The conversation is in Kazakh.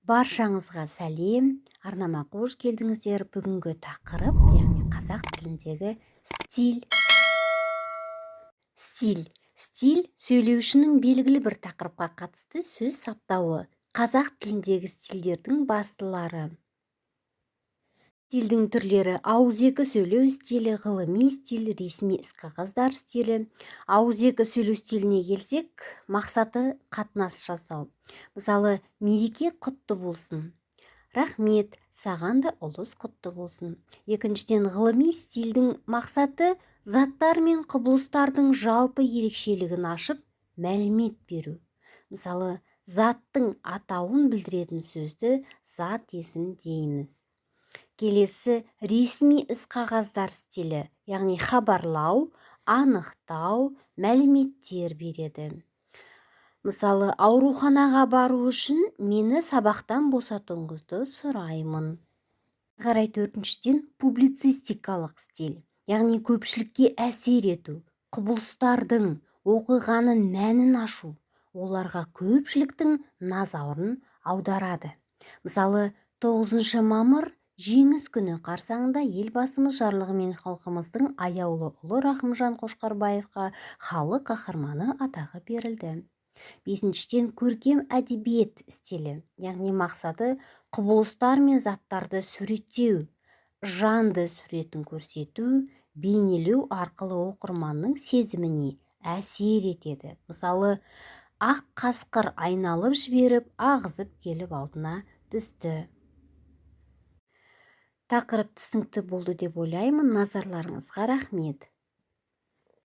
Баршаңызға сәлем, арнама қош келдіңіздер. Бүгінгі тақырып, яғни қазақ тіліндегі стиль. Стиль сөйлеушінің белгілі бір тақырыпқа қатысты сөз саптауы. Қазақ тіліндегі стильдердің бастылары. Стильдің түрлері: ауызекі сөйлеу стилі, ғылыми стиль, ресми іс-қағаздар стилі. Ауызекі сөйлеу стиліне келсек, мақсаты қатынас жасау. Мысалы, мереке құтты болсын. Рахмет, саған да ұлыс құтты болсын. Екіншіден, ғылыми стильдің мақсаты заттар мен құбылыстардың жалпы ерекшелігін ашып, мәлімет беру. Мысалы, заттың атауын білдіретін сөзді зат есім дейміз. Келесі, ресми іс-қағаздар стилі, яғни хабарлау, анықтау, мәліметтер береді. Мысалы, ауруханаға бару үшін мені сабақтан босатуыңызды сұраймын. Қарай төртіншіден, публицистикалық стиль, яғни көпшілікке әсер ету, құбылыстардың, оқиғаның мәнін ашу, оларға көпшіліктің назарын аударады. Мысалы, 9 мамыр жеңіс күні қарсаңында елбасымыз жарлығымен халқымыздың аяулы ұлы Рахымжан Қошқарбаевқа халық қаһарманы атағы берілді. Бесіншіден, көркем әдебиет стилі, яғни мақсаты құбылыстар мен заттарды суреттеу, жанды суретін көрсету, бейнелеу арқылы оқырманның сезіміне әсер етеді. Мысалы, ақ қасқыр айналып жіберіп, ағызып келіп алдына түсті. Тақырып түсінікті болды деп ойлаймын. Назарларыңызға рахмет.